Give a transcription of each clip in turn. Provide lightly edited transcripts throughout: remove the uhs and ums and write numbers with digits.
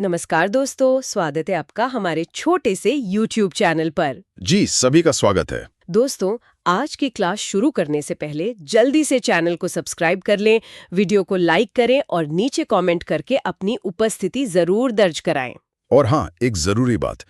नमस्कार दोस्तों, स्वागत है आपका हमारे छोटे से YouTube चैनल पर। जी, सभी का स्वागत है। दोस्तों, आज की क्लास शुरू करने से पहले जल्दी से चैनल को सब्सक्राइब कर लें, वीडियो को लाइक करें और नीचे कमेंट करके अपनी उपस्थिति जरूर दर्ज कराएं। और हाँ, एक जरूरी बात,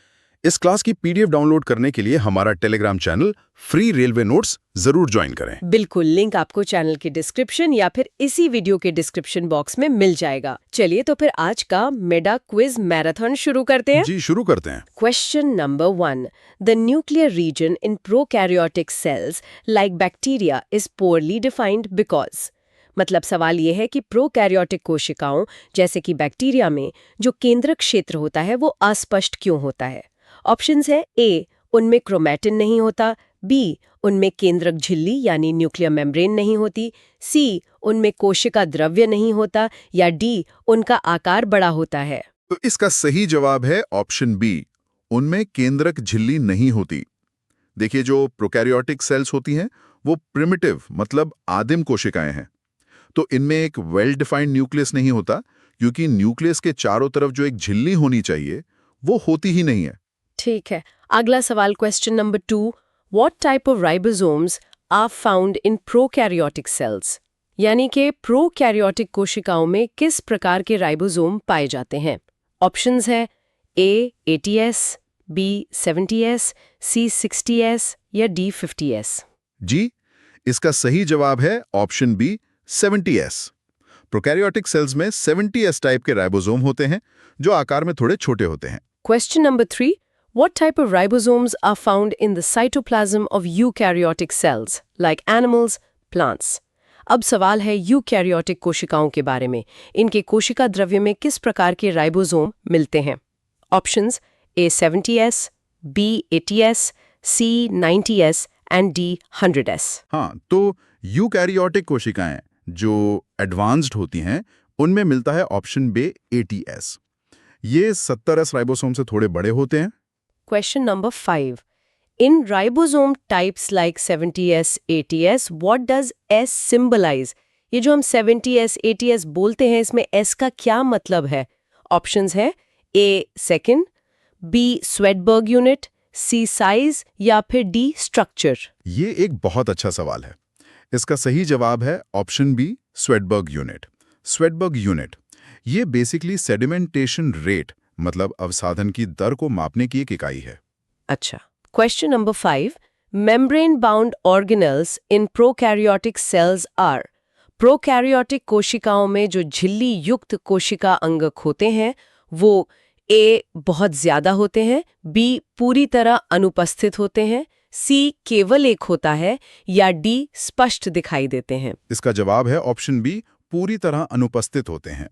इस क्लास की पीडीएफ डाउनलोड करने के लिए हमारा Telegram channel free railway notes जरूर ज्वाइन करें। बिल्कुल, लिंक आपको चैनल के डिस्क्रिप्शन या फिर इसी वीडियो के डिस्क्रिप्शन बॉक्स में मिल जाएगा। चलिए तो फिर आज का मेडा क्विज मैराथन शुरू करते हैं। जी, शुरू करते हैं। Question number 1. The nuclear region in prokaryotic cells, like bacteria, is poorly defined because. मतलब सवाल ये है कि प्रोकैरियोटिक कोशिकाओं जैसे कि बैक्टीरिया में जो केंद्रक क्षेत्र होता है वो अस्पष्ट क्यों होता है? ऑप्शंस है ए, उनमें क्रोमैटिन नहीं होता, बी, उनमें केंद्रक झिल्ली यानी न्यूक्लियर मेम्ब्रेन नहीं होती, सी, उनमें कोशिका द्रव्य नहीं होता, या डी, उनका आकार बड़ा होता है। तो इसका सही जवाब है ऑप्शन बी, उनमें केंद्रक झिल्ली नहीं होती। देखिए, जो प्रोकैरियोटिक सेल्स होती हैं वो प्रिमिटिव मतलब आदिम कोशिकाएं हैं, तो इनमें एक वेल डिफाइंड न्यूक्लियस नहीं होता, क्योंकि न्यूक्लियस के चारों तरफ जो एक झिल्ली होनी चाहिए वो होती ही नहीं है। ठीक है, अगला सवाल question number 2. What type of ribosomes are found in prokaryotic cells? यानी कि प्रोकैरियोटिक कोशिकाओं में किस प्रकार के राइबोसोम पाए जाते हैं? ऑप्शंस है ए 80S, बी 70S, सी 60S या डी 50S। जी, इसका सही जवाब है option B 70S। Prokaryotic cells में 70S टाइप के राइबोसोम होते हैं जो आकार में थोड़े छोटे होते हैं। Question number 3. What type of ribosomes are found in the cytoplasm of eukaryotic cells, like animals, plants? अब सवाल है यूकैरियोटिक कोशिकाओं के बारे में। इनके कोशिका द्रव्य में किस प्रकार के राइबोसोम मिलते हैं? Options A 70S, B 80S, C 90S and D 100S। हाँ, तो यूकैरियोटिक कोशिकाएं जो एडवांस्ड होती हैं उनमें मिलता है ऑप्शन बी 80S। ये 70S राइबोसोम से थोड़े बड़े होते हैं। Question number 5. In ribosome types like 70S, 80S, what does S symbolize? ये जो हम 70S, 80S बोलते हैं, इसमें S का क्या मतलब है? ऑप्शंस है A second, B Swedberg unit, C size या फिर D structure। ये एक बहुत अच्छा सवाल है। इसका सही जवाब है option B Svedberg unit. Svedberg unit ये बेसिकली सेडिमेंटेशन रेट मतलब अवसाधन की दर को मापने की एक इकाई है। अच्छा, question number 5. Membrane bound organelles in prokaryotic cells are. Prokaryotic कोशिकाओं में जो झिल्ली युक्त कोशिका अंगक होते हैं वो ए बहुत ज्यादा होते हैं, बी पूरी तरह अनुपस्थित होते हैं, सी केवल एक होता है या डी स्पष्ट दिखाई देते हैं। इसका जवाब है ऑप्शन बी पूरी तरह अनुपस्थित होते हैं।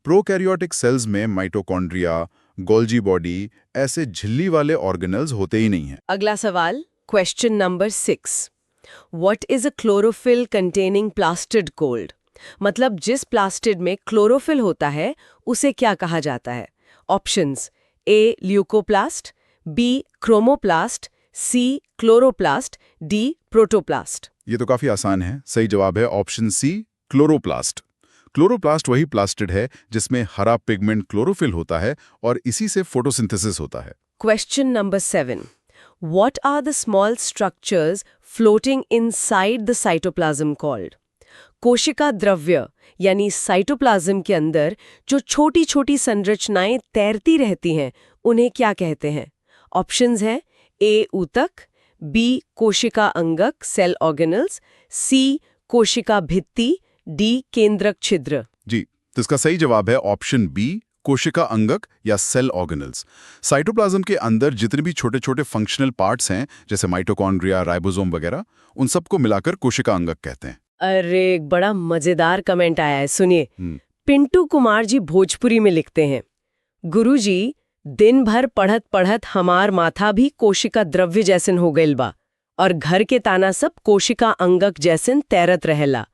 प्रोकैरियोटिक सेल्स में माइटोकॉन्ड्रिया, गोल्जी बॉडी ऐसे झिल्ली वाले ऑर्गेनेल्स होते ही नहीं हैं। अगला सवाल question number 6. What is a chlorophyll containing plastid cold? मतलब जिस प्लास्टिड में क्लोरोफिल होता है उसे क्या कहा जाता है? Options A leucoplast, B chromoplast, C chloroplast, D protoplast. ये तो काफी आसान है। सही जवाब है ऑप्शन सी क्लोरोप्लास्ट। क्लोरोप्लास्ट वही प्लास्टिड है जिसमें हरा पिगमेंट क्लोरोफिल होता है और इसी से फोटोसिंथेसिस होता है। Question number 7. What are the small structures floating inside the cytoplasm called? कोशिका द्रव्य यानी साइटोप्लाज्म के अंदर जो छोटी छोटी संरचनाएं तैरती रहती हैं उन्हें क्या कहते हैं? ऑप्शंस हैं ए ऊतक, बी कोशिका अंगक सेल ऑर्गेनल्स, सी कोशिका भित्ति, डी केंद्रक छिद्र। जी, तो इसका सही जवाब है ऑप्शन बी कोशिका अंगक या सेल ऑर्गेनल्स। साइटोप्लाज्म के अंदर जितने भी छोटे छोटे फंक्शनल पार्ट्स हैं जैसे माइटोकॉन्ड्रिया, राइबोसोम वगैरह, उन सबको मिलाकर कोशिका अंगक कहते हैं। अरे एक बड़ा मजेदार कमेंट आया है, सुनिए। पिंटू कुमार जी भोजपुरी में लिखते हैं, गुरुजी दिन भर पढ़त पढ़त हमार माथा भी कोशिका द्रव्य जैसन हो गइल बा और घर के ताना सब कोशिका अंगक जैसन तैरत रहेला।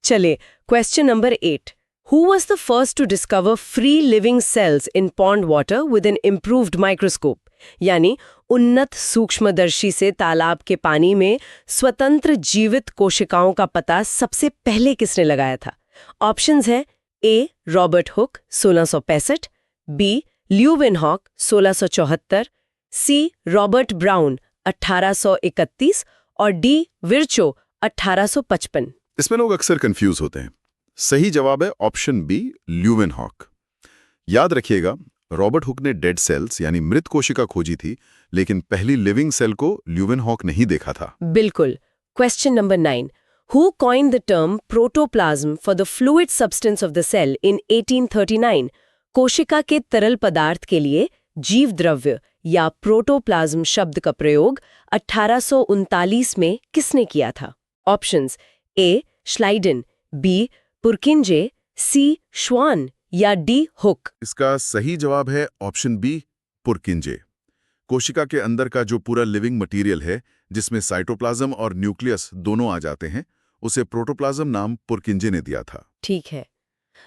चले question number 8. Who was the first to discover free living cells in pond water with an improved microscope? यानी उन्नत सूक्ष्मदर्शी से तालाब के पानी में स्वतंत्र जीवित कोशिकाओं का पता सबसे पहले किसने लगाया था? ऑप्शंस हैं A Robert Hooke 1665, B Leeuwenhoek 1674, C Robert Brown 1831 और डी विर्चो 1855। इसमें लोग अक्सर कंफ्यूज होते हैं। सही जवाब है ऑप्शन बी, ल्यूवेनहॉक। याद रखिएगा, रॉबर्ट हुक ने डेड सेल्स यानी मृत कोशिका खोजी थी, लेकिन पहली लिविंग सेल को ल्यूवेनहॉक नहीं देखा था। बिल्कुल। Question number 9, who coined the term protoplasm for the fluid substance of the cell in 1839? कोशिका के तरल पदार्थ के लिए जीव द्रव्य या प्रोटोप्लाज्म शब्द का प्रयोग 1839 में किसने किया था? ऑप्शंस ए श्लाइडन, बी पुरकिंजे, सी श्वान या डी हुक। इसका सही जवाब है ऑप्शन बी, पुरकिंजे। कोशिका के अंदर का जो पूरा लिविंग मटेरियल है, जिसमें साइटोप्लाज्म और न्यूक्लियस दोनों आ जाते हैं, उसे प्रोटोप्लाज्म नाम पुरकिंजे ने दिया था। ठीक है।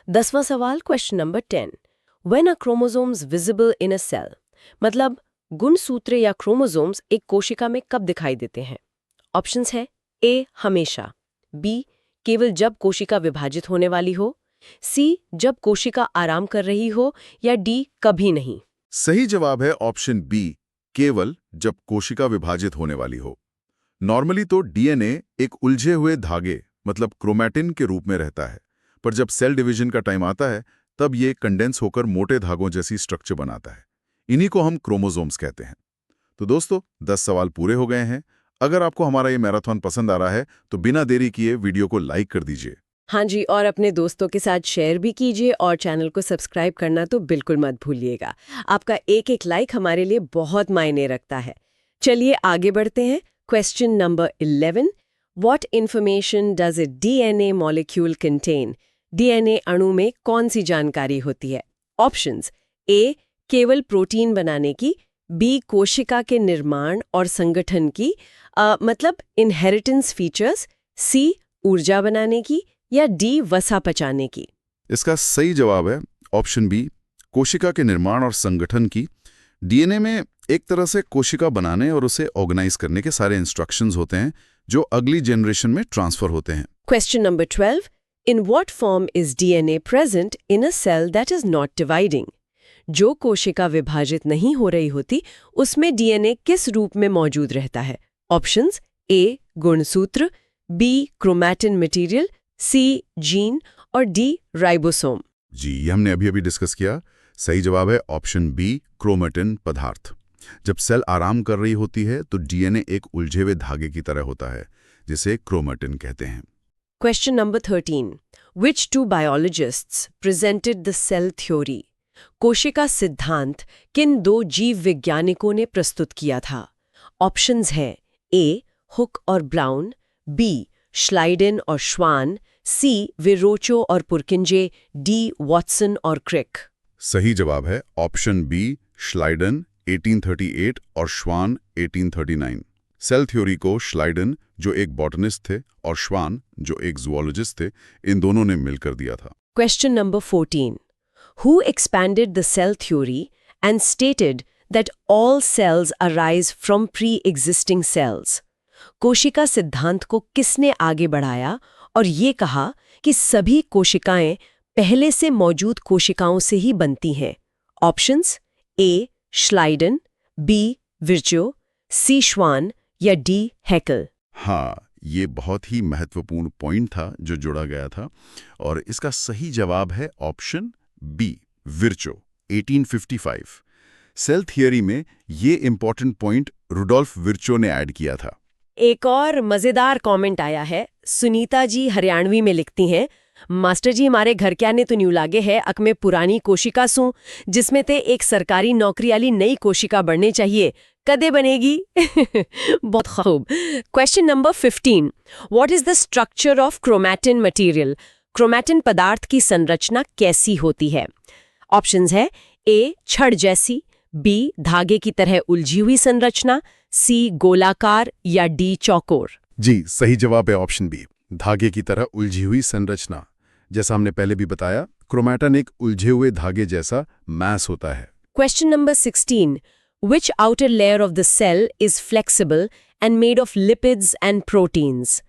10वां सवाल, question number 10, when are chromosomes visible in a cell? मतलब गुणसूत्र या क्रोमोसोम्स एक कोशिका में कब दिखाई देते हैं? ऑप्शंस है ए हमेशा, बी केवल जब कोशिका विभाजित होने वाली हो, सी जब कोशिका आराम कर रही हो, या डी कभी नहीं। सही जवाब है ऑप्शन बी, केवल जब कोशिका विभाजित होने वाली हो। नॉर्मली तो डीएनए एक उलझे हुए धागे मतलब क्रोमैटिन के रूप में रहता है, पर जब सेल डिवीजन का टाइम आता है तब ये कंडेंस होकर मोटे धागों जैसी स्ट्रक्चर बनाता है। इन्हीं को हम क्रोमोसोम्स कहते हैं। तो दोस्तों, 10 सवाल पूरे हो गए हैं। अगर आपको हमारा ये मैराथन पसंद आ रहा है तो बिना देरी किए वीडियो को लाइक कर दीजिए। हाँ जी, और अपने दोस्तों के साथ शेयर भी कीजिए और चैनल को सब्सक्राइब करना तो बिल्कुल मत भूलिएगा। आपका एक एक लाइक हमारे लिए बहुत मायने रखता है। चलिए आगे बढ़ते हैं। Question number 11, what information does a DNA molecule contain? DNA अणु में कौन सी जानकारी होती है? ऑप्शंस ए केवल प्रोटीन बनाने की, बी कोशिका के निर्माण और संगठन की, मतलब इनहेरिटेंस फीचर्स, सी ऊर्जा बनाने की, या डी वसा पचाने की। इसका सही जवाब है ऑप्शन बी, कोशिका के निर्माण और संगठन की। डीएनए में एक तरह से कोशिका बनाने और उसे ऑर्गेनाइज करने के सारे इंस्ट्रक्शंस होते हैं जो अगली जनरेशन में ट्रांसफर होते हैं। Question number 12, in what form is DNA present in a cell that is not dividing? जो कोशिका विभाजित नहीं हो रही होती उसमें डीएनए किस रूप में मौजूद रहता है? ऑप्शंस ए गुणसूत्र, बी क्रोमैटिन मटेरियल, सी जीन और डी राइबोसोम। जी, ये हमने अभी डिस्कस किया। सही जवाब है ऑप्शन बी, क्रोमैटिन पदार्थ। जब सेल आराम कर रही होती है तो डीएनए एक उलझे हुए धागे की तरह होता है, जिसे क्रोमैटिन कहते हैं। Question number 13, which two biologists presented the cell theory? कोशिका सिद्धांत किन दो जीव वैज्ञानिकों ने प्रस्तुत किया था? ऑप्शंस हैं ए हुक और ब्राउन, बी श्लाइडन और श्वान, सी विरोचो और पुरकिंजे, डी वॉटसन और क्रिक। सही जवाब है ऑप्शन बी, श्लाइडन 1838 और श्वान 1839। सेल थ्योरी को श्लाइडन, जो एक बॉटनिस्ट थे, और श्वान, जो एक जूलॉजिस्ट थे, इन दोनों ने मिलकर दिया था। Question number 14, who expanded the cell theory and stated that all cells arise from pre existing cells? कोशिका सिद्धांत को किसने आगे बढ़ाया और ये कहा कि सभी कोशिकाएं पहले से मौजूद कोशिकाओं से ही बनती हैं? ऑप्शंस ए श्लाइडन, बी विर्चो, सी श्वान या डी हैकल। हाँ, ये बहुत ही महत्वपूर्ण पॉइंट था जो जोड़ा गया था, और इसका सही जवाब है option B, Virchow 1855। Cell theory में ये इंपॉर्टेंट पॉइंट रुडोल्फ विर्चो ने ऐड किया था। एक और मजेदार कमेंट आया है। सुनीता जी हरियाणवी में लिखती हैं, मास्टर जी हमारे घर क्या ने तो न्यू लागे है अक में पुरानी कोशिका सू, जिसमें ते एक सरकारी नौकरी वाली नई कोशिका बढ़ने चाहिए, कदे बनेगी? बहुत खूब। Question number 15, what is the structure of chromatin material? Chromatin पदार्थ की संरचना कैसी होती है? ऑप्शंस है ए छड़ जैसी, बी धागे की तरह उलझी हुई संरचना, सी गोलाकार या डी चौकोर। जी, सही जवाब है ऑप्शन बी, धागे की तरह उलझी हुई संरचना। जैसा हमने पहले भी बताया, क्रोमैटिन एक उलझे हुए धागे जैसा मैस होता है। Question number 16, which outer layer of the cell is flexible and made of lipids and proteins?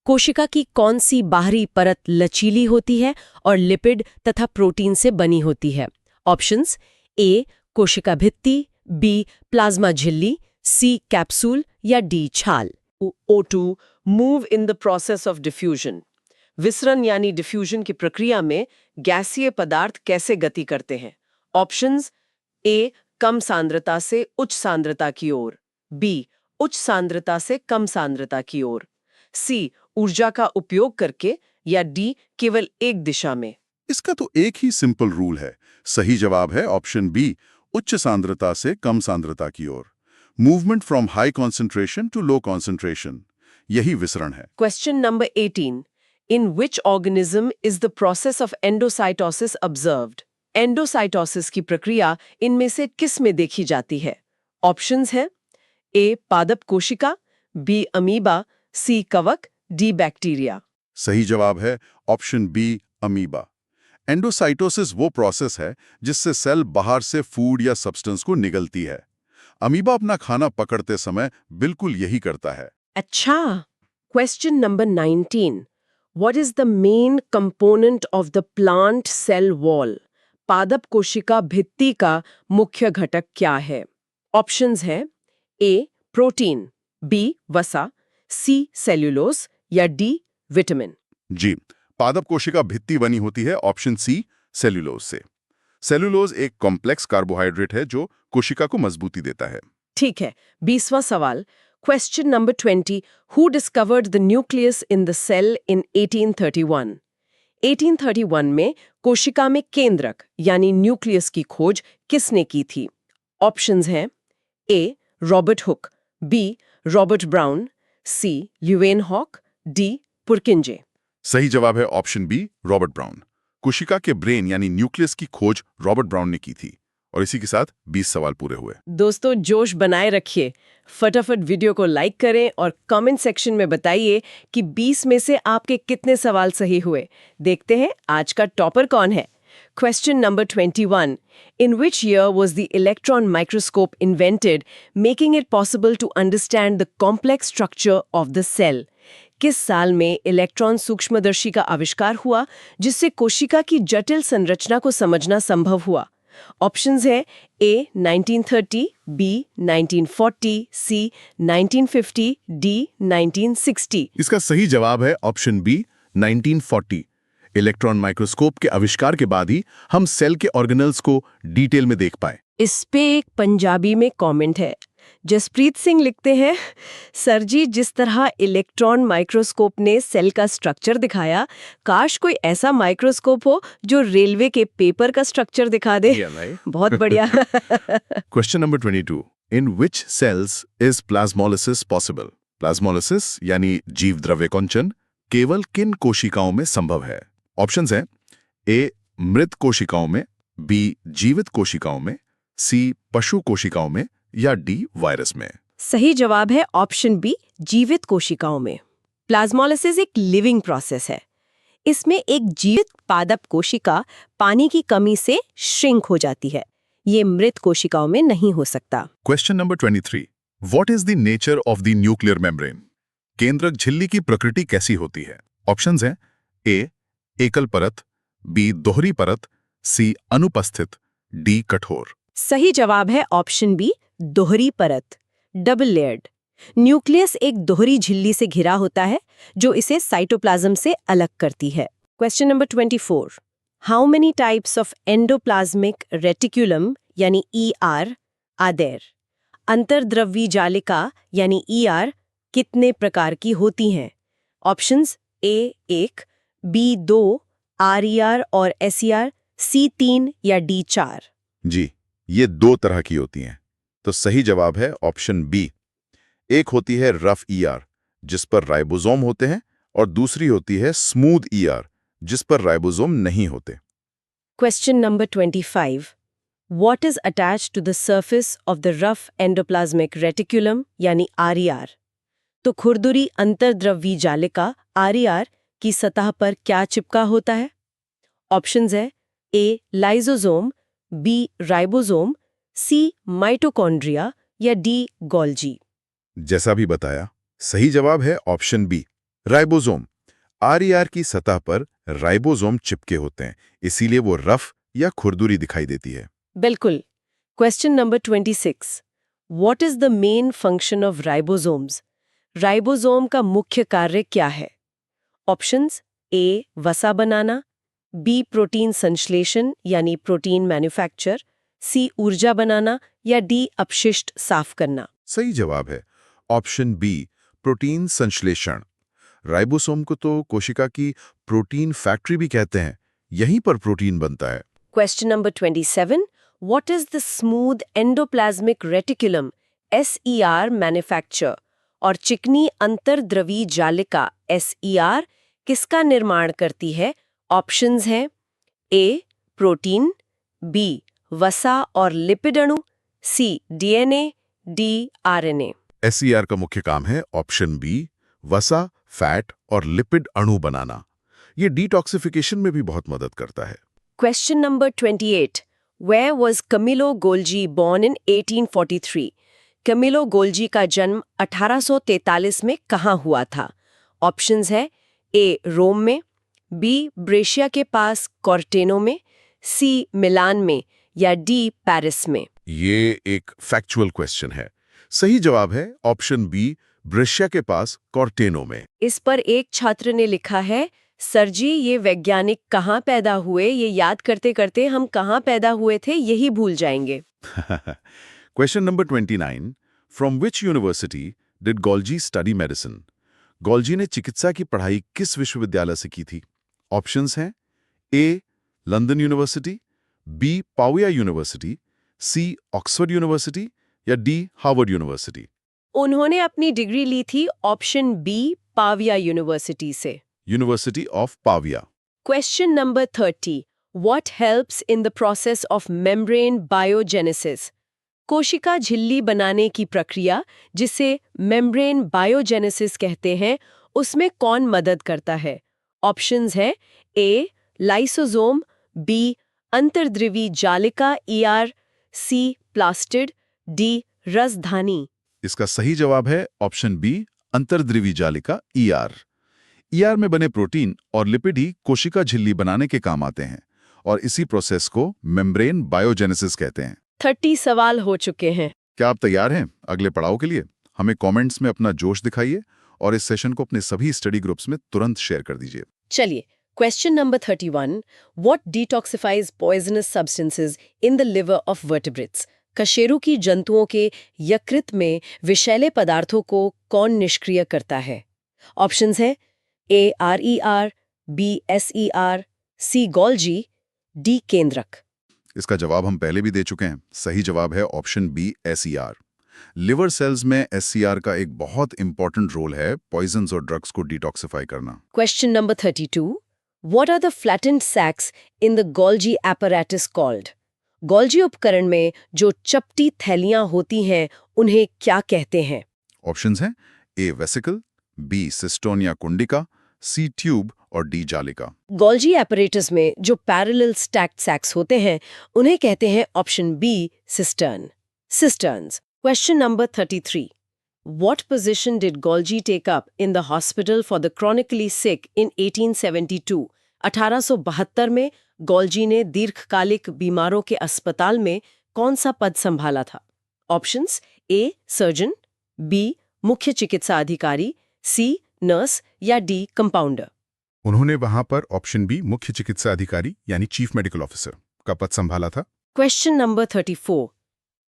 कोशिका की कौन सी बाहरी परत लचीली होती है और लिपिड तथा प्रोटीन से बनी होती है? ऑप्शंस ए कोशिका भित्ति, बी प्लाज्मा झिल्ली, सी कैप्सूल या डी छाल। O2 move in the process of diffusion. विसरण यानी डिफ्यूजन की प्रक्रिया में गैसीय पदार्थ कैसे गति करते हैं? ऑप्शंस ए कम सांद्रता से उच्च सांद्रता की ओर, बी उच्च सांद्रता से कम सांद्रता की ओर, सी ऊर्जा का उपयोग करके, या डी केवल एक दिशा में। इसका तो एक ही सिंपल रूल है। सही जवाब है ऑप्शन बी, उच्च सांद्रता से कम सांद्रता की ओर। Movement from high concentration to low concentration, यही विसरण है। Question number 18। In which organism is the process of endocytosis observed? Endocytosis की प्रक्रिया इनमें से किस में देखी जाती है? ऑप्शंस हैं ए पादप कोशिका, बी अमीबा, सी कवक, डी बैक्टीरिया। सही जवाब है ऑप्शन बी, अमीबा। एंडोसाइटोसिस वो प्रोसेस है जिससे सेल बाहर से फूड या सब्सटेंस को निगलती है। अमीबा अपना खाना पकड़ते समय बिल्कुल यही करता है। अच्छा। Question number 19। What is the main component of the plant cell wall? पादप कोशिका भित्ति का मुख्य घटक क्या है? ऑप्शंस हैं ए प्रोटीन, बी वसा, सी सेल्यूलोज या डी विटामिन। जी, पादप कोशिका भित्ति बनी होती है ऑप्शन सी, सेल्यूलोज से। सेल्यूलोज एक कॉम्प्लेक्स कार्बोहाइड्रेट है जो कोशिका को मजबूती देता है। ठीक है। 20वां सवाल। Question number 20। Who discovered the nucleus in the cell in 1831? 1831 में कोशिका में केंद्रक यानी न्यूक्लियस की खोज किसने की थी? ऑप्शंस हैं A Robert Hooke, B Robert Brown, C Leeuwenhoek, D Purkinje. सही जवाब है ऑप्शन बी, रॉबर्ट ब्राउन। कोशिका के ब्रेन यानी न्यूक्लियस की खोज रॉबर्ट ब्राउन ने की थी। और इसी के साथ 20 सवाल पूरे हुए। दोस्तों जोश बनाए रखिए, फटाफट वीडियो को लाइक करें और कमेंट सेक्शन में बताइए कि 20 में से आपके कितने सवाल सही हुए। देखते हैं आज का टॉपर कौन है। Question number 21. In which year was the electron microscope invented, making it possible to understand the complex structure of the cell? किस साल में इलेक्ट्रॉन सूक्ष्मदर्शी का आविष्कार हुआ जिससे कोशिका की जटिल संरचना को समझना संभव हुआ? ऑप्शंस है ए 1930, बी 1940, सी 1950, डी 1960। इसका सही जवाब है ऑप्शन बी, 1940। इलेक्ट्रॉन माइक्रोस्कोप के आविष्कार के बाद ही हम सेल के ऑर्गेनल्स को डिटेल में देख पाए। इस पे एक पंजाबी में कमेंट है। जसप्रीत सिंह लिखते हैं, सर जी जिस तरह इलेक्ट्रॉन माइक्रोस्कोप ने सेल का स्ट्रक्चर दिखाया, काश कोई ऐसा माइक्रोस्कोप हो जो रेलवे के पेपर का स्ट्रक्चर दिखा दे। बहुत बढ़िया। Question number 22। In which cells is plasmolysis possible? Plasmolysis यानी जीव द्रव्य कुंचन केवल किन कोशिकाओं में संभव है? ऑप्शंस हैं ए मृत कोशिकाओं में, बी जीवित कोशिकाओं में, सी पशु कोशिकाओं में या डी वायरस में। सही जवाब है ऑप्शन बी, जीवित कोशिकाओं में। प्लाज्मोलिसिस एक लिविंग प्रोसेस है। इसमें एक जीवित पादप कोशिका पानी की कमी से श्रिंक हो जाती है। ये मृत कोशिकाओं में नहीं हो सकता। Question number 23। What is the nature of the nuclear membrane? केंद्रक झिल्ली की प्रकृति कैसी होती है? ऑप्शंस हैं ए एकल परत, बी दोहरी परत, सी अनुपस्थित, डी कठोर। सही जवाब है ऑप्शन बी, दोहरी परत, डबल लेयर्ड। न्यूक्लियस एक दोहरी झिल्ली से घिरा होता है जो इसे साइटोप्लाज्म से अलग करती है। Question number 24। How many types of endoplasmic reticulum यानी ER आर देयर? अंतर्द्रव्यी जालिका यानी ER कितने प्रकार की होती हैं? ऑप्शंस ए 1, बी 2, RER और SER, सी 3 या डी 4। जी, ये 2 तरह की होती हैं। तो सही जवाब है ऑप्शन बी। एक होती है रफ ER जिस पर राइबोसोम होते हैं और दूसरी होती है स्मूथ ER जिस पर राइबोसोम नहीं होते। Question number 25। What is attached to the surface of the rough endoplasmic reticulum यानी RER? तो खुरदुरी अंतर्द्रव्यी जालिका RER की सतह पर क्या चिपका होता है? ऑप्शंस है ए लाइसोसोम, बी राइबोसोम, सी माइटोकॉन्ड्रिया या डी गोल्जी। जैसा भी बताया, सही जवाब है ऑप्शन बी, राइबोसोम। RER की सतह पर राइबोसोम चिपके होते हैं, इसीलिए वो रफ या खुरदुरी दिखाई देती है। बिल्कुल। Question number 26। What is the main function of ribosomes? Ribosome का मुख्य कार्य क्या है? ऑप्शंस: ए वसा बनाना, बी प्रोटीन संश्लेषण यानी प्रोटीन मैन्युफैक्चर, सी ऊर्जा बनाना या डी अपशिष्ट साफ करना। सही जवाब है ऑप्शन बी, प्रोटीन संश्लेषण। राइबोसोम को तो कोशिका की प्रोटीन फैक्ट्री भी कहते हैं, यहीं पर प्रोटीन बनता है। Question number 27। What is the smooth endoplasmic reticulum SER manufacture और चिकनी अंतर्द्रवी जालिका SER किसका निर्माण करती है? ऑप्शंस हैं: ए प्रोटीन, बी वसा और लिपिड अणु, सी DNA, डी RNA। SER का मुख्य काम है ऑप्शन बी, वसा, फैट और लिपिड अणु बनाना। ये डिटॉक्सिफिकेशन में भी बहुत मदद करता है। Question number 28. Where was Camillo Golgi born in 1843? Camillo Golgi का जन्म 1843 में कहाँ हुआ था? ऑप्शंस है: ए रोम में, बी ब्रेशिया के पास कॉर्टेनो में, सी मिलान में या डी पेरिस में। ये एक फैक्चुअल क्वेश्चन है। सही जवाब है ऑप्शन बी, ब्रेशिया के पास कॉर्टेनो में। इस पर एक छात्र ने लिखा है, सर जी ये वैज्ञानिक कहाँ पैदा हुए, ये याद करते करते हम कहाँ पैदा हुए थे यही भूल जाएंगे। Question number 29। From which university did Golgi study medicine? Golgi ने चिकित्सा की पढ़ाई किस विश्वविद्यालय से की थी? ऑप्शंस हैं: A London university, B Pavia university, C Oxford university या डी हार्वर्ड यूनिवर्सिटी। उन्होंने अपनी डिग्री ली थी ऑप्शन बी पाविया यूनिवर्सिटी से। University of Pavia. Question number 30. What helps in the process of membrane biogenesis? कोशिका झिल्ली बनाने की प्रक्रिया, जिसे membrane biogenesis कहते हैं, उसमें कौन मदद करता है? ऑप्शंस है: ए लाइसोसोम, बी अंतर्द्रवी जालिका ER, सी प्लास्टिड, डी रसधानी। इसका सही जवाब है ऑप्शन बी, अंतर्द्रवी जालिका ER। ER में बने प्रोटीन और लिपिड ही कोशिका झिल्ली बनाने के काम आते हैं और इसी प्रोसेस को मेम्ब्रेन बायोजेनेसिस कहते हैं। 30 सवाल हो चुके हैं। क्या आप तैयार हैं अगले पड़ाव के लिए? हमें कमेंट्स में अपना जोश दिखाइए और इस सेशन को अपने सभी स्टडी ग्रुप्स में तुरंत शेयर कर दीजिए। चलिए, question number 31. What detoxifies poisonous substances in the liver of vertebrates? कशेरुकी जंतुओं के यकृत में विषैले पदार्थों को कौन निष्क्रिय करता है? ऑप्शंस हैं: ए RER, बी SER, सी गोल्जी, डी केंद्रक। इसका जवाब हम पहले भी दे चुके हैं। सही जवाब है option B, SER। Liver cells में SCR का एक बहुत इंपॉर्टेंट रोल है पॉइजन्स और ड्रग्स को डिटॉक्सिफाई करना। Question number 32. What are the flattened sacs in the Golgi apparatus called? Golgi उपकरण में जो चपटी थैलियां होती हैं, उन्हें क्या कहते हैं? ऑप्शंस हैं: ए वेसिकल, बी सिस्टोन या कुंडिका, सी ट्यूब और डी जालिका। गोल्जी एपरेटस में जो पैरेलल स्टैक्ड सैक्स होते हैं, उन्हें कहते हैं option B cistern, cisterns. Question number 33. What position did Golgi take up in the hospital for the chronically sick in 1872? 1872 में गोल्जी ने दीर्घकालिक बीमारों के अस्पताल में कौन सा पद संभाला था? ऑप्शंस: ए सर्जन, बी मुख्य चिकित्सा अधिकारी, सी नर्स या डी कंपाउंडर। उन्होंने वहां पर ऑप्शन बी, मुख्य चिकित्सा अधिकारी यानी चीफ मेडिकल ऑफिसर का पद संभाला था। Question number 34.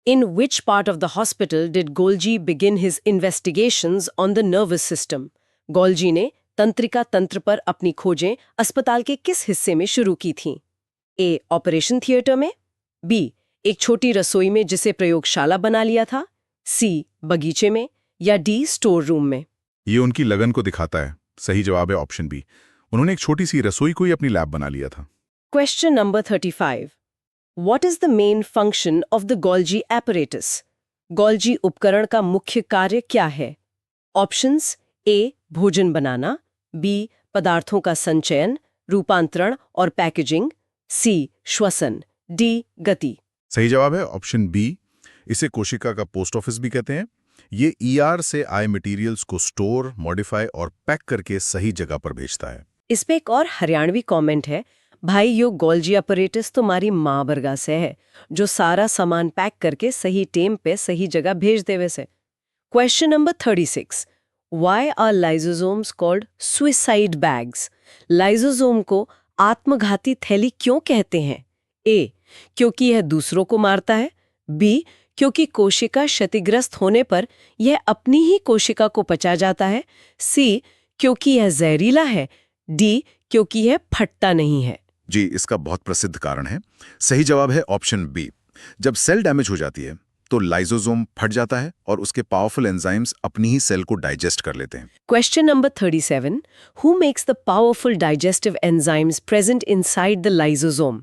In which part of the hospital did Golgi begin his investigations on the nervous system? Golgi ने तंत्रिका तंत्र पर अपनी खोजें अस्पताल के किस हिस्से में शुरू की थीं? ए ऑपरेशन थिएटर में, बी एक छोटी रसोई में जिसे प्रयोगशाला बना लिया था, सी बगीचे में या डी स्टोर रूम में। ये उनकी लगन को दिखाता है। सही जवाब है ऑप्शन बी, उन्होंने एक छोटी सी रसोई को ही अपनी लैब बना लिया था। Question number 35. What is the main function of the Golgi apparatus? Golgi उपकरण का मुख्य कार्य क्या है? ऑप्शंस: ए भोजन बनाना, बी पदार्थों का संचयन, रूपांतरण और पैकेजिंग, सी श्वसन, डी गति। सही जवाब है ऑप्शन बी, इसे कोशिका का पोस्ट ऑफिस भी कहते हैं। ये ER से आए मटेरियल्स को स्टोर, मॉडिफाई और पैक करके सही जगह पर भेजता है। इस पे एक और हरियाणवी कमेंट है, भाई यो गोल्जी अपरेटस तो हमारी माँ बरगा से है जो सारा सामान पैक करके सही टेम पे सही जगह भेज देवे से। Question number 36। Why are lysosomes called suicide bags? Lysosome को आत्मघाती थैली क्यों कहते हैं? ए, क्योंकि यह दूसरों को मारता है। बी, क्योंकि कोशिका क्षतिग्रस्त होने पर यह अपनी ही कोशिका को पचा जाता है। सी, क्योंकि यह जहरीला है। डी, क्योंकि यह फटता नहीं है। जी, इसका बहुत प्रसिद्ध कारण है। सही जवाब है ऑप्शन बी। जब सेल डैमेज हो जाती है तो लाइसोसोम फट जाता है और उसके पावरफुल एंजाइम्स अपनी ही सेल को डाइजेस्ट कर लेते हैं। Question number 37. Who makes the powerful digestive enzymes present inside the lysosome?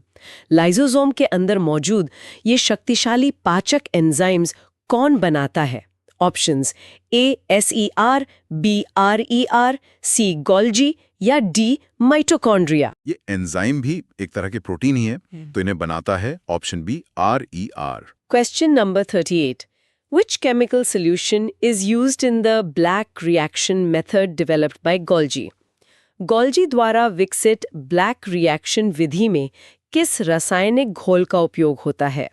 Lysosome के अंदर मौजूद ये शक्तिशाली पाचक एंजाइम्स कौन बनाता है? ऑप्शंस ए SER, B RER, C Golgi या D माइटोकॉन्ड्रिया। ये एंजाइम भी एक तरह के प्रोटीन ही है, तो इन्हें बनाता है option B RER। Question number 38. Which chemical solution is used in the black reaction method developed by Golgi? Golgi द्वारा विकसित black reaction विधि में किस रासायनिक घोल का उपयोग होता है?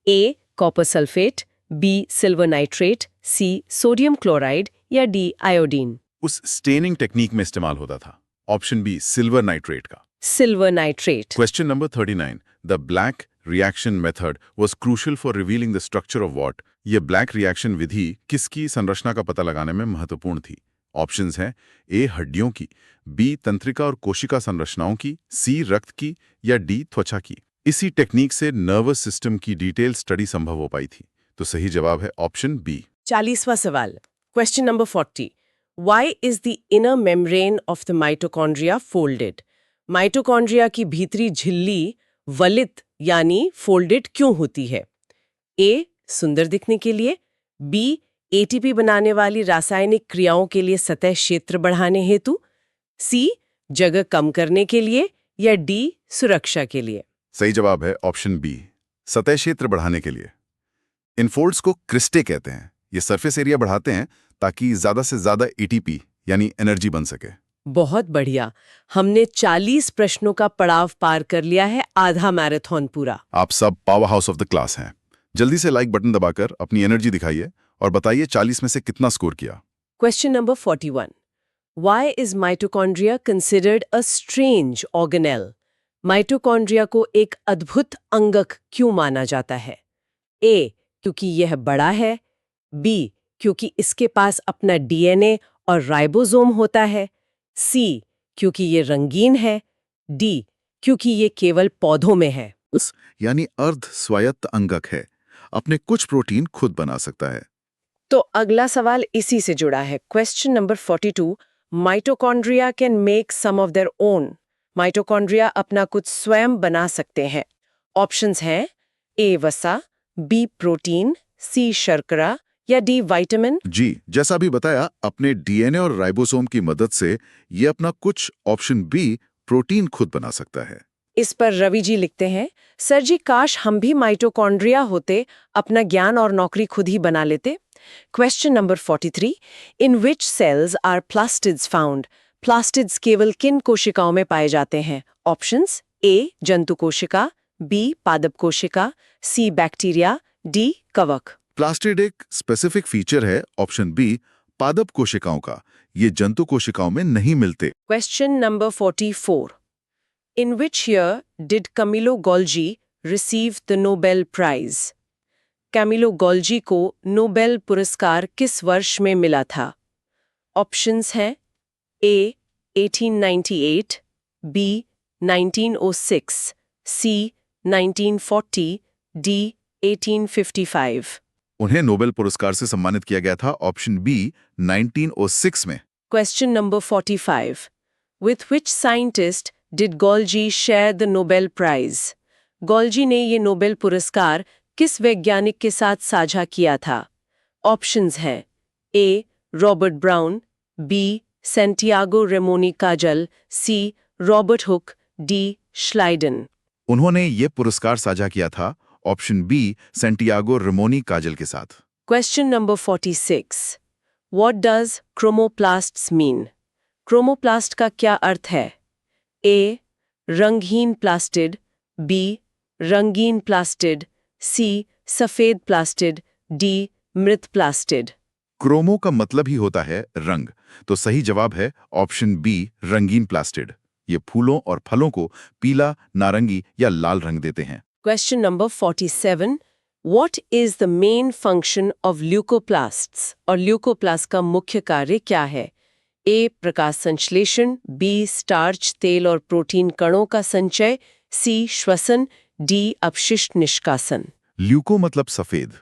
A. Copper sulphate, B. Silver nitrate, C. Sodium chloride या D. आयोडीन। उस स्टेनिंग टेक्निक में इस्तेमाल होता था। ऑप्शन बी सिल्वर नाइट्रेट का। Silver nitrate. Question number 39. The black reaction method was crucial for revealing the structure of what? ये black reaction विधि किसकी संरचना का पता लगाने में महत्वपूर्ण थी? ऑप्शंस हैं ए हड्डियों की, बी तंत्रिका और कोशिका संरचनाओं की, सी रक्त की या डी त्वचा की। इसी टेक्निक से नर्वस सिस्टम की डिटेल स्टडी संभव हो पाई थी। तो सही जवाब है ऑप्शन बी। 40वां सवाल। Question number 40. Why is the inner membrane of the mitochondria folded? Mitochondria की भीतरी झिल्ली वलित यानी फोल्डेड क्यों होती है? ए. सुंदर दिखने के लिए, बी. एटीपी बनाने वाली रासायनिक क्रियाओं के लिए सतह क्षेत्र बढ़ाने हेतु, सी. जगह कम करने के लिए या डी. सुरक्षा के लिए। सही जवाब है ऑप्शन बी, सतह क्षेत्र बढ़ाने के लिए। इन फोल्ड्स को क्रिस्टे कहते हैं। ये सरफेस एरिया बढ़ाते हैं ताकि ज्यादा से ज्यादा एटीपी यानी एनर्जी बन सके। बहुत बढ़िया। हमने 40 प्रश्नों का पड़ाव पार कर लिया है, आधा मैराथन पूरा। आप सब power house of the class हैं। जल्दी से लाइक बटन दबाकर अपनी एनर्जी दिखाइए और बताइए 40 में से कितना स्कोर किया। Question number 41. Why is mitochondria considered a strange organelle? Mitochondria को एक अद्भुत अंगक क्यों माना जाता है? ए. क्योंकि यह बड़ा है, बी. क्योंकि इसके पास अपना डीएनए और राइबोसोम होता है, सी. क्योंकि ये रंगीन है, डी. क्योंकि ये केवल पौधों में है। यानी अर्ध स्वायत्त अंगक है, अपने कुछ प्रोटीन खुद बना सकता है। तो अगला सवाल इसी से जुड़ा है। Question number 42. Mitochondria can make some of their own. Mitochondria अपना कुछ स्वयं बना सकते हैं। ऑप्शंस हैं ए. वसा, बी. प्रोटीन, सी. शर्करा या डी. विटामिन। जी, जैसा भी बताया, अपने डीएनए और राइबोसोम की मदद से ये अपना कुछ ऑप्शन बी प्रोटीन खुद बना सकता है। इस पर रवि जी लिखते हैं, सर जी काश हम भी माइटोकॉन्ड्रिया होते, अपना ज्ञान और नौकरी खुद ही बना लेते। Question number 43. In which cells are plastids found? Plastids केवल किन कोशिकाओं में पाए जाते हैं? Options A. जंतु कोशिका, बी. पादप कोशिका, सी. Bacteria, D. कवक। प्लास्टिड एक स्पेसिफिक फीचर है, ऑप्शन बी पादप कोशिकाओं का। ये जंतु कोशिकाओं में नहीं मिलते। Question number 44. In which year did Camillo Golgi receive the Nobel Prize? Camillo Golgi को नोबेल पुरस्कार किस वर्ष में मिला था? ऑप्शंस हैं ए. 1898, बी. 1906, सी. 1940, डी. 1855। उन्हें नोबेल पुरस्कार से सम्मानित किया गया था, ऑप्शन बी 1906 में। Question number 45. With which scientist did Golgi share the Nobel Prize? Golgi ने ये नोबेल पुरस्कार किस वैज्ञानिक के साथ साझा किया था? ऑप्शंस हैं A. Robert Brown, B. Santiago Ramon y Cajal, C. Robert Hooke, D. Schleiden. उन्होंने ये पुरस्कार साझा किया था, option B Santiago Ramon y Cajal के साथ। Question number 46. What does chromoplasts mean? Chromoplast का क्या अर्थ है? ए. रंगहीन प्लास्टिड, बी रंगीन प्लास्टिड, सी सफेद प्लास्टिड, डी मृत प्लास्टिड। क्रोमो का मतलब ही होता है रंग, तो सही जवाब है ऑप्शन बी रंगीन प्लास्टिड। ये फूलों और फलों को पीला, नारंगी या लाल रंग देते हैं। Question number 47. What is the main function of leucoplasts? और ल्यूकोप्लास्ट का मुख्य कार्य क्या है? ए. प्रकाश संश्लेषण, बी. स्टार्च, तेल और प्रोटीन कणों का संचय, सी. श्वसन, डी. अपशिष्ट निष्कासन। ल्यूको मतलब सफेद।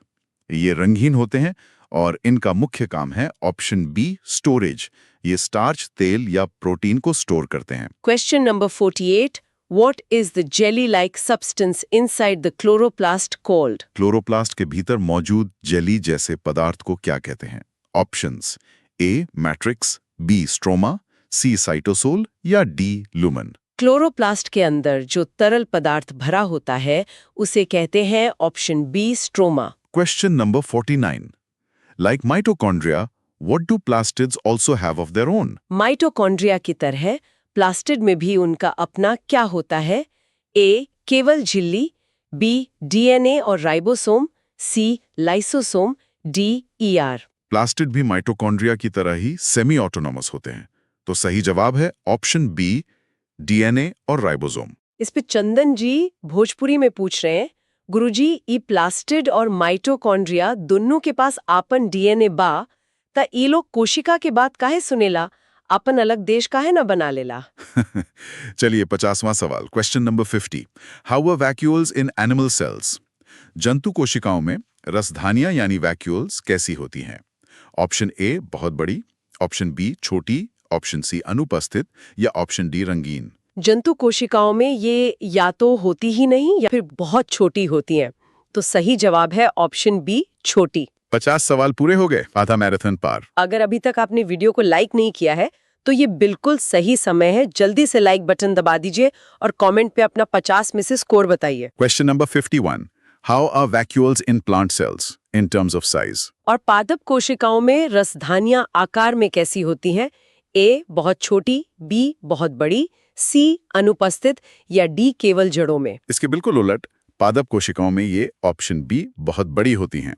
ये रंगहीन होते हैं और इनका मुख्य काम है ऑप्शन बी स्टोरेज। ये स्टार्च, तेल या प्रोटीन को स्टोर करते हैं। Question number 48. What is the jelly-like substance inside the chloroplast called? Chloroplast के भीतर मौजूद जेली जैसे पदार्थ को क्या कहते हैं? Options A matrix, B stroma, C cytosol या डी लुमन। क्लोरोप्लास्ट के अंदर जो तरल पदार्थ भरा होता है उसे कहते हैं option B stroma. Question number 49. Like mitochondria, what do plastids also have of their own? Mitochondria की तरह प्लास्टिड में भी उनका अपना क्या होता है? ए. केवल झिल्ली, बी. डीएनए और ribosome, C. Lysosome, D. ER. Plastid भी माइटोकॉन्ड्रिया की तरह ही सेमी ऑटोनॉमस होते हैं, तो सही जवाब है ऑप्शन बी डीएनए और राइबोसोम। इस पे चंदन जी भोजपुरी में पूछ रहे हैं, गुरुजी ई प्लास्टिड और माइटोकॉन्ड्रिया दोनों के पास आपन डीएनए बा, त ई लोग कोशिका के बात काहे सुनेला, आपन अलग देश काहे न बना लेला? चलिए 50वां सवाल, question number 50। How are vacuoles in animal cells? जंतु कोशिकाओं में रसधानियां यानी वैक्यूल्स कैसी होती हैं? ऑप्शन ए बहुत बड़ी, ऑप्शन बी छोटी, ऑप्शन सी अनुपस्थित या ऑप्शन डी रंगीन। जंतु कोशिकाओं में ये या तो होती ही नहीं या फिर बहुत छोटी होती हैं, तो सही जवाब है ऑप्शन बी छोटी। 50 सवाल पूरे हो गए, आधा मैराथन पार। अगर अभी तक आपने वीडियो को लाइक नहीं किया है तो ये बिल्कुल सही समय है, जल्दी से लाइक बटन दबा दीजिए और कमेंट पे अपना 50 में से स्कोर बताइए। Question number 51। How are vacuoles in plant cells in terms of size? और पादप कोशिकाओं में रसधानियां आकार में कैसी होती हैं? ए बहुत छोटी, बी बहुत बड़ी, सी अनुपस्थित या डी केवल जड़ों में। इसके बिल्कुल उलट पादप कोशिकाओं में ये ऑप्शन बी बहुत बड़ी होती हैं।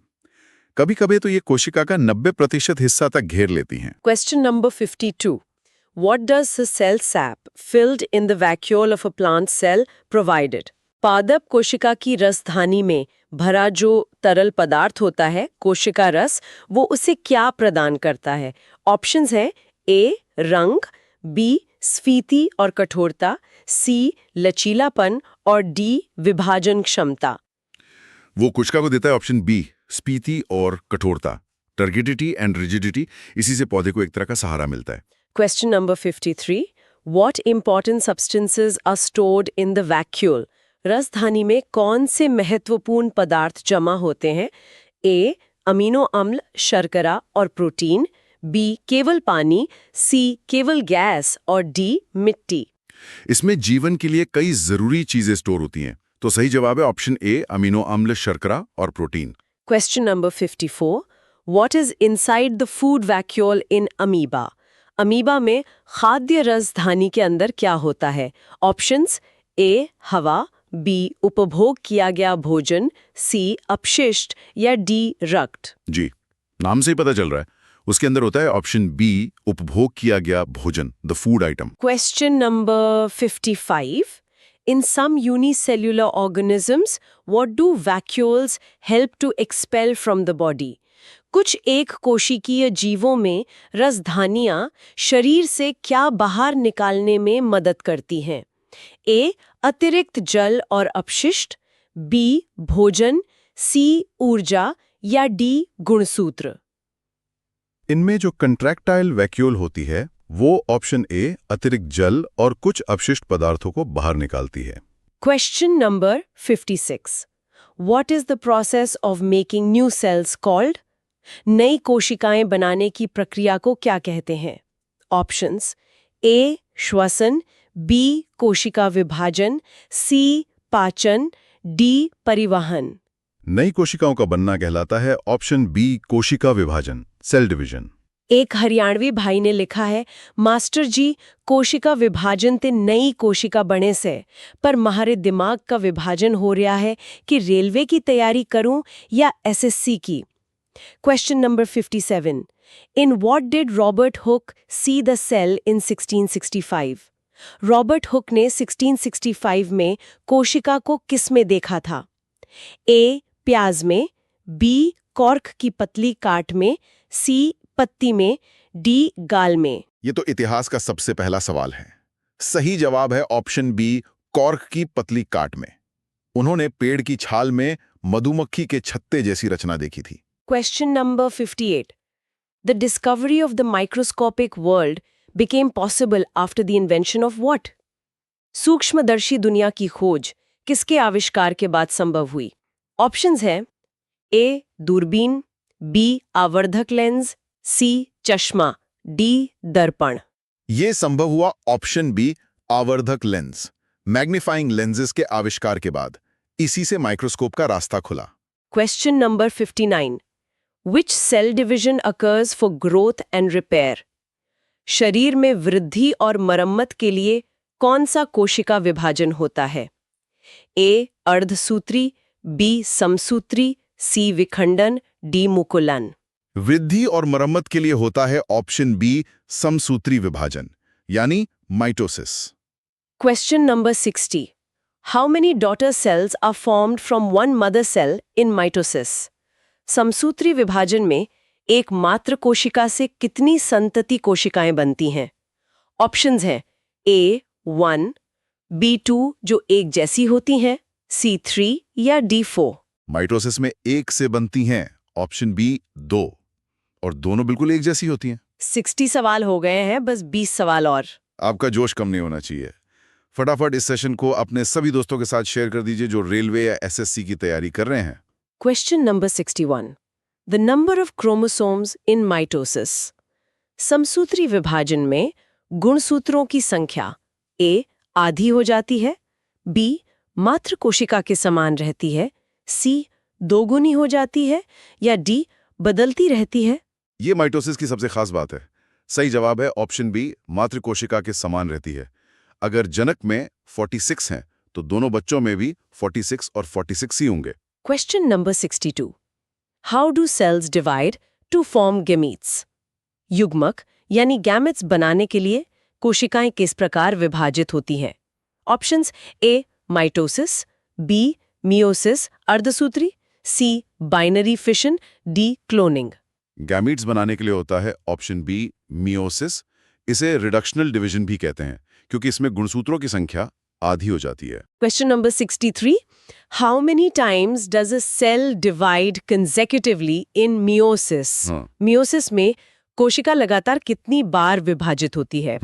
कभी कभी तो ये कोशिका का 90% हिस्सा तक घेर लेती हैं। Question number 52. What does the cell sap filled in the vacuole of a plant cell provided? पादप कोशिका की रसधानी में भरा जो तरल पदार्थ होता है, कोशिका रस, वो उसे क्या प्रदान करता है? ऑप्शंस हैं ए रंग, बी स्फीति और कठोरता, सी लचीलापन और डी विभाजन क्षमता। वो कोशिका को देता है ऑप्शन बी स्फीति और कठोरता, टर्गिडिटी एंड रिजिडिटी। इसी से पौधे को एक तरह का सहारा मिलता है। Question number 53. What important substances are stored in the vacuole? रसधानी में कौन से महत्वपूर्ण पदार्थ जमा होते हैं? ए अमीनो अम्ल, शर्करा और प्रोटीन, बी केवल पानी, सी केवल गैस और डी मिट्टी। इसमें जीवन के लिए कई जरूरी चीजें स्टोर होती हैं, तो सही जवाब है ऑप्शन ए अमीनो अम्ल, शर्करा और protein. Question number 54. What is inside the food vacuole in amoeba? Amoeba में खाद्य रसधानी के अंदर क्या होता है? ऑप्शंस ए हवा, बी उपभोग किया गया भोजन, सी अपशिष्ट या डी रक्त। जी, नाम से ही पता चल रहा है, उसके अंदर होता है ऑप्शन बी उपभोग किया गया भोजन, the food item. Question number 55. In some unicellular organisms, what do vacuoles help to expel from the body? कुछ एक कोशिकीय जीवों में रसधानियां शरीर से क्या बाहर निकालने में मदद करती हैं? ए अतिरिक्त जल और अपशिष्ट, बी भोजन, सी ऊर्जा या डी गुणसूत्र। इनमें जो कंट्रैक्टाइल वैक्यूल होती है वो ऑप्शन ए अतिरिक्त जल और कुछ अपशिष्ट पदार्थों को बाहर निकालती है। Question number 56. What is the process of making new cells called? नई कोशिकाएं बनाने की प्रक्रिया को क्या कहते हैं? ऑप्शंस ए श्वसन, बी कोशिका विभाजन, सी पाचन, डी परिवहन। नई कोशिकाओं का बनना कहलाता है ऑप्शन बी कोशिका विभाजन, सेल डिवीजन। एक हरियाणवी भाई ने लिखा है, मास्टर जी कोशिका विभाजन ते नई कोशिका बने से पर महारे दिमाग का विभाजन हो रहा है कि रेलवे की तैयारी करूं या एसएससी की। Question number 57। In what did Robert Hooke see the cell in 1665? Robert Hooke ने 1665 में कोशिका को किस में देखा था? ए प्याज में, बी कॉर्क की पतली काट में, सी पत्ती में, डी गाल में। ये तो इतिहास का सबसे पहला सवाल है। सही जवाब है ऑप्शन बी, कॉर्क की पतली काट में। उन्होंने पेड़ की छाल में मधुमक्खी के छत्ते जैसी रचना देखी थी। Question number 58. The discovery of the microscopic world became possible after the invention of what? सूक्ष्मदर्शी दुनिया की खोज किसके आविष्कार के बाद संभव हुई? ऑप्शंस हैं ए दूरबीन, बी आवर्धक लेंस, सी चश्मा, डी दर्पण। ये संभव हुआ ऑप्शन बी, आवर्धक लेंस। मैग्नीफाइंग लेंसेज के आविष्कार के बाद इसी से माइक्रोस्कोप का रास्ता खुला। Question number 59. Which cell division occurs for growth and repair? शरीर में वृद्धि और मरम्मत के लिए कौन सा कोशिका विभाजन होता है? ए अर्धसूत्री, बी समसूत्री, सी विखंडन, डी मुकुलन। वृद्धि और मरम्मत के लिए होता है ऑप्शन बी, समसूत्री विभाजन, यानी mitosis. Question number 60. How many daughter cells are formed from one mother cell in mitosis? समसूत्री विभाजन में एक मात्र कोशिका से कितनी संतति कोशिकाएं बनती हैं? ऑप्शंस हैं A1, B2 जो एक जैसी होती हैं, C3 या D4। माइटोसिस में एक से बनती हैं, ऑप्शन बी 2, और दोनों बिल्कुल एक जैसी होती हैं। 60 सवाल हो गए हैं, बस 20 सवाल और। आपका जोश कम नहीं होना चाहिए। फटाफट इस सेशन को अपने सभी दोस्तों के साथ शेयर कर दीजिए जो रेलवे या एसएससी की तैयारी कर रहे हैं। Question number 61. The number of chromosomes in mitosis. समसूत्री विभाजन में गुणसूत्रों की संख्या ए आधी हो जाती है, बी मात्र कोशिका के समान रहती है, सी दोगुनी हो जाती है या डी बदलती रहती है। ये माइटोसिस की सबसे खास बात है। सही जवाब है ऑप्शन बी, मात्र कोशिका के समान रहती है। अगर जनक में 46 हैं तो दोनों बच्चों में भी 46 और 46 ही होंगे। Question number 62. How do cells divide to form gametes? युग्मक यानी गैमेट्स बनाने के लिए कोशिकाएं किस प्रकार विभाजित होती हैं? Options A mitosis, B meiosis अर्धसूत्री, C binary fission, D cloning. Gametes बनाने के लिए होता है ऑप्शन बी, मियोसिस। इसे रिडक्शनल डिवीजन भी कहते हैं क्योंकि इसमें गुणसूत्रों की संख्या आधी हो जाती है। Question number 63. How many times does a cell divide consecutively in meiosis? Meiosis में कोशिका लगातार कितनी बार विभाजित होती है?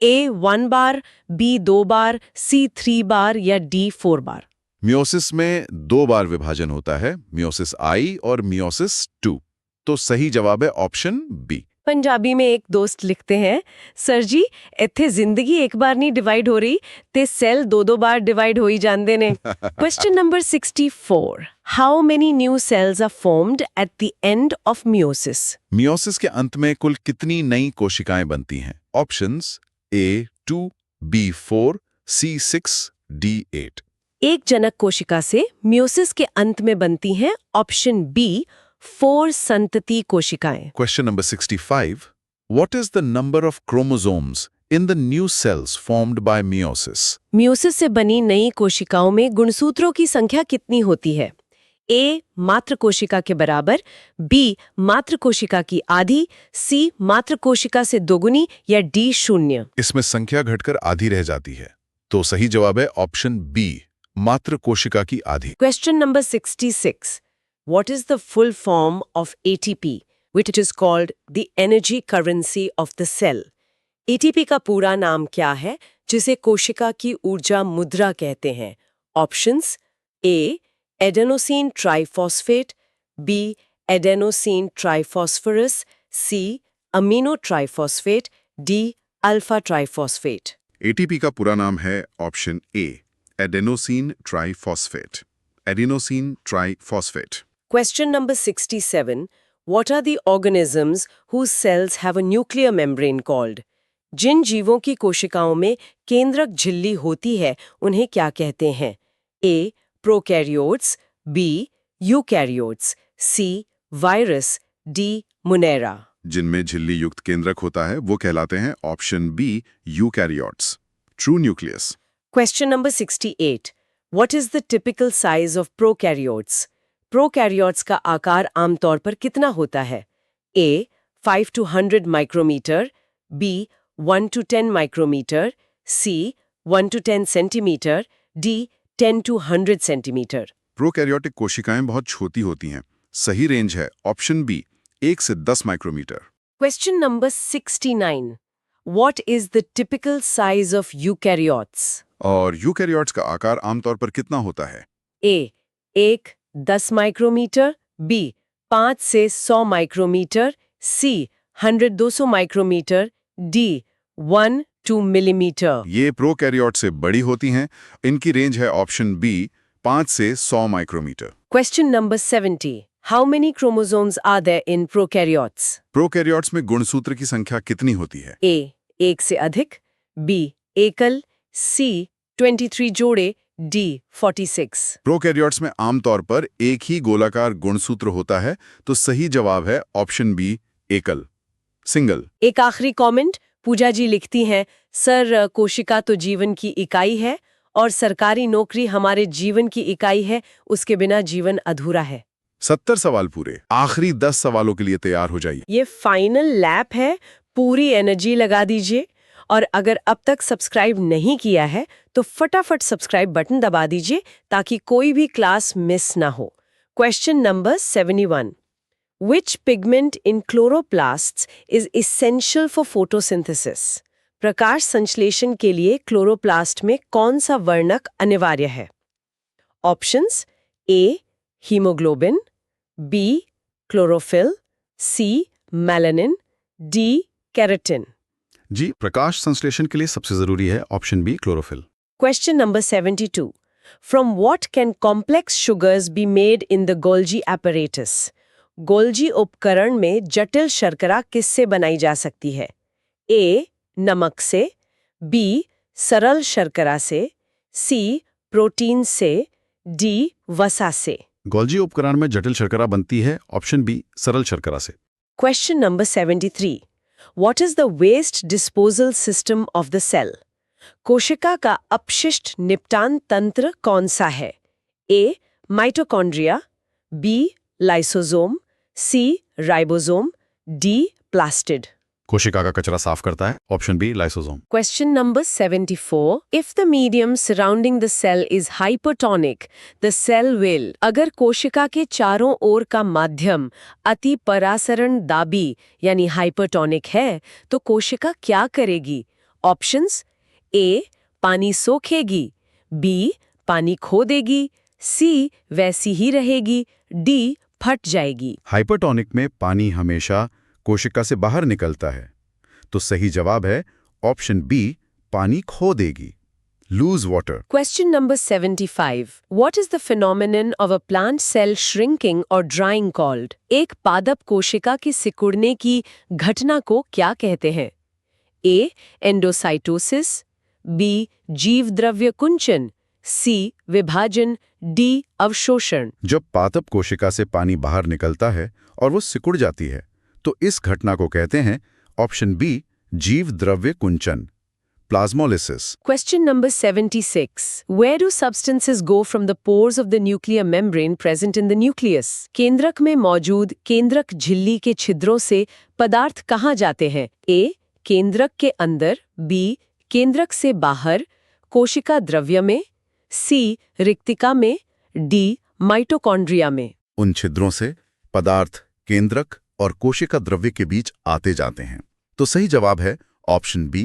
A 1 bar, B 2 bar, C 3 बार या D 4 बार? मियोसिस में 2 बार विभाजन होता है, मियोसिस आई और मियोसिस 2। तो सही जवाब है ऑप्शन बी। पंजाबी में एक दोस्त लिखते हैं, सर जी इत्थे जिंदगी एक बार नहीं डिवाइड हो रही ते सेल 2-2 बार डिवाइड हो ही जांदे ने। Question number 64. How many new cells are formed at the end of meiosis? Meiosis के अंत में कुल कितनी नई कोशिकाएं बनती हैं? Options A 2, B 4, C 6, D 8। एक जनक कोशिका से मियोसिस के अंत में बनती हैं ऑप्शन बी 4 संतति कोशिकाएं। Question number 65. What is the number of chromosomes in the new cells formed by meiosis? Meiosis से बनी नई कोशिकाओं में गुणसूत्रों की संख्या कितनी होती है? ए मात्र कोशिका के बराबर, बी मात्र कोशिका की आधी, सी मात्र कोशिका से दोगुनी या डी 0। इसमें संख्या घटकर आधी रह जाती है, तो सही जवाब है ऑप्शन बी, मात्र कोशिका की आधी। Question number 66. What is the full form of ATP, which is called the energy currency of the cell? ATP का पूरा नाम क्या है जिसे कोशिका की ऊर्जा मुद्रा कहते हैं? Options A adenosine triphosphate, B adenosine triphosphorus, C amino triphosphate, D alpha triphosphate. ATP का पूरा नाम है option A, adenosine triphosphate. Adenosine triphosphate. Question number 67. What are the organisms whose cells have a nuclear membrane called? जिन जीवों की कोशिकाओं में केंद्रक झिल्ली होती है उन्हें क्या कहते हैं? A. Prokaryotes, B. Eukaryotes, C. Virus, D. Monera. जिनमें झिल्ली युक्त केंद्रक होता है वो कहलाते हैं option B eukaryotes, true nucleus. Question number 68. What is the typical size of prokaryotes? Prokaryotes का आकार आमतौर पर कितना होता है? A. 5 to 100 micrometer, B. 1 to 10 micrometer, C. 1 to 10 centimeter, D. 10 to 100 centimeter. Prokaryotic कोशिकाएं बहुत छोटी होती हैं। सही रेंज है ऑप्शन बी 1 से 10 micrometer. Question number 69. What is the typical size of eukaryotes? और यूकैरियोट्स का आकार आमतौर पर कितना होता है? A. 1 10 micrometer, B. 5 से 100 micrometre, C. 100-200 micrometre, D. 1-2 millimetre. ये प्रोकैरियोट से बड़ी होती हैं। इनकी रेंज है ऑप्शन बी 5 से 100 micrometer. Question number 70. How many chromosomes are there in prokaryotes? Prokaryotes में गुणसूत्र की संख्या कितनी होती है? A. 1 से अधिक, B. एकल, C. 23 जोड़े, D. 46। प्रोकैरियोट्स में आमतौर पर एक ही गोलाकार गुणसूत्र होता है, तो सही जवाब है ऑप्शन बी एकल, सिंगल। एक आखिरी कमेंट पूजा जी लिखती हैं, सर कोशिका तो जीवन की इकाई है और सरकारी नौकरी हमारे जीवन की इकाई है, उसके बिना जीवन अधूरा है। 70 सवाल पूरे। आखिरी 10 सवालों के लिए तैयार हो जाइए। ये फाइनल लैप है, पूरी एनर्जी लगा दीजिए और अगर अब तक सब्सक्राइब नहीं किया है तो फटाफट सब्सक्राइब बटन दबा दीजिए ताकि कोई भी क्लास मिस ना हो। Question number 71. Which pigment in chloroplasts is essential for photosynthesis? प्रकाश संश्लेषण के लिए क्लोरोप्लास्ट में कौन सा वर्णक अनिवार्य है? Options A. Haemoglobin, B. Chlorophyll, C. Melanin, D. Keratin. जी, प्रकाश संश्लेषण के लिए सबसे जरूरी है option B chlorophyll. Question number 72. From what can complex sugars be made in the Golgi apparatus? Golgi उपकरण में जटिल शर्करा किससे बनाई जा सकती है? A. नमक से, B. सरल शर्करा से, C. प्रोटीन से, D. वसा से। गोल्जी उपकरण में जटिल शर्करा बनती है ऑप्शन बी सरल शर्करा से। Question number 73. What is the waste disposal system of the cell? कोशिका का अपशिष्ट निपटान तंत्र कौन सा है? A. Mitochondria, B. Lysosome, C. Ribosome, D. Plastid. कोशिका का कचरा साफ करता है option B lysosome. Question number 74. If the medium surrounding the cell is hypertonic, the cell will. अगर कोशिका के चारों ओर का माध्यम अति परासरण दाबी यानी हाइपरटोनिक है तो कोशिका क्या करेगी? Options A. पानी सोखेगी, B. पानी खो देगी, C. वैसी ही रहेगी, D. फट जाएगी। हाइपरटोनिक में पानी हमेशा कोशिका से बाहर निकलता है, तो सही जवाब है ऑप्शन बी पानी खो देगी, loose water. Question number 75. What is the phenomenon of a plant cell shrinking or drying called? एक पादप कोशिका की सिकुड़ने की घटना को क्या कहते हैं? A. Endocytosis, B. जीव द्रव्य कुंचन, C. विभाजन, D. अवशोषण। जब पादप कोशिका से पानी बाहर निकलता है और वो सिकुड़ जाती है तो इस घटना को कहते हैं ऑप्शन बी जीव द्रव्य कुंचन, plasmolysis. Question number 76. Where do substances go from the pores of the nuclear membrane present in the nucleus? केंद्रक में मौजूद केंद्रक झिल्ली के छिद्रों से पदार्थ कहाँ जाते हैं? A. केंद्रक के अंदर, B. केंद्रक से बाहर, कोशिका द्रव्य में, C. रिक्तिका में, D. माइटोकॉन्ड्रिया में। उन छिद्रों से पदार्थ केंद्रक और कोशिका द्रव्य के बीच आते जाते हैं, तो सही जवाब है ऑप्शन बी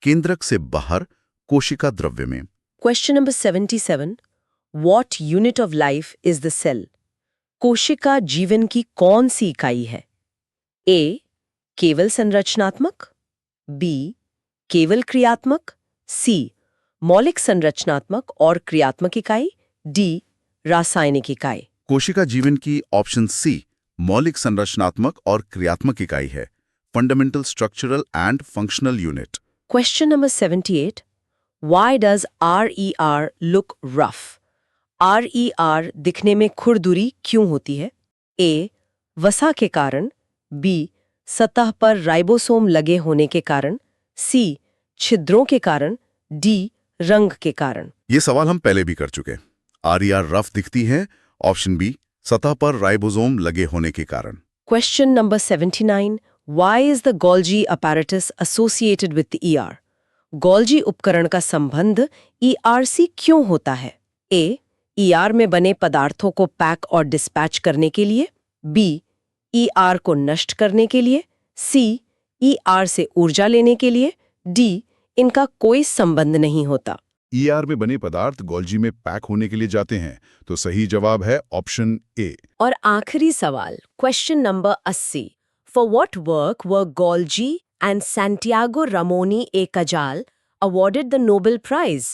केंद्रक से बाहर कोशिका द्रव्य में। Question number 77. What unit of life is the cell? कोशिका जीवन की कौन सी इकाई है? A. केवल संरचनात्मक, B. केवल क्रियात्मक, C. मौलिक संरचनात्मक और क्रियात्मक इकाई, D. रासायनिक इकाई। कोशिका जीवन की ऑप्शन सी मौलिक संरचनात्मक और क्रियात्मक इकाई है, fundamental structural and functional unit. Question number 78. Why does RER look rough? RER दिखने में खुरदुरी क्यों होती है? A. वसा के कारण, B. सतह पर राइबोसोम लगे होने के कारण, C. छिद्रों के कारण, D. रंग के कारण। ये सवाल हम पहले भी कर चुके। RER रफ दिखती है, ऑप्शन बी, सतह पर राइबोसोम लगे होने के कारण। Question number 79. Why is the Golgi apparatus associated with the ER? Golgi उपकरण का संबंध ER से क्यों होता है? A. ER में बने पदार्थों को पैक और डिस्पैच करने के लिए, B. ER को नष्ट करने के लिए, C. ER से ऊर्जा लेने के लिए, D. इनका कोई संबंध नहीं होता। ER में बने पदार्थ गोल्जी में पैक होने के लिए जाते हैं, तो सही जवाब है ऑप्शन ए। और आखिरी सवाल, question number 80। For what work were Golgi and Santiago Ramon e Cajal awarded the Nobel Prize?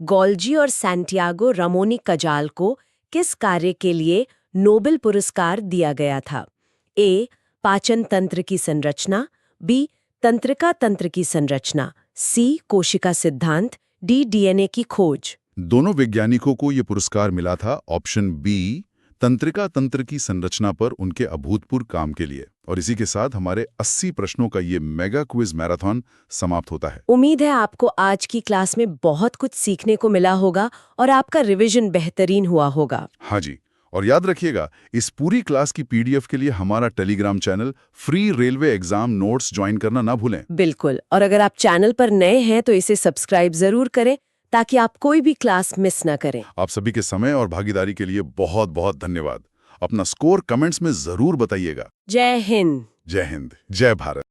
Golgi और Santiago Ramon e Cajal को किस कार्य के लिए नोबेल पुरस्कार दिया गया था? A. पाचन तंत्र की संरचना, B. तंत्रिका तंत्र की संरचना, C. कोशिका सिद्धांत, D. DNA की खोज। दोनों वैज्ञानिकों को ये पुरस्कार मिला था ऑप्शन बी, तंत्रिका तंत्र की संरचना पर उनके अभूतपूर्व काम के लिए। और इसी के साथ हमारे 80 प्रश्नों का ये मेगा क्विज मैराथन समाप्त होता है। उम्मीद है आपको आज की क्लास में बहुत कुछ सीखने को मिला होगा और आपका रिवीजन बेहतरीन हुआ होगा। हाँ जी, और याद रखिएगा, इस पूरी क्लास की PDF के लिए हमारा Telegram channel free railway exam notes join करना ना भूलें। बिल्कुल, और अगर आप चैनल पर नए हैं तो इसे सब्सक्राइब जरूर करें ताकि आप कोई भी क्लास मिस ना करें। आप सभी के समय और भागीदारी के लिए बहुत बहुत धन्यवाद। अपना स्कोर कमेंट्स में जरूर बताइएगा। जय हिंद। जय हिंद, जय भारत।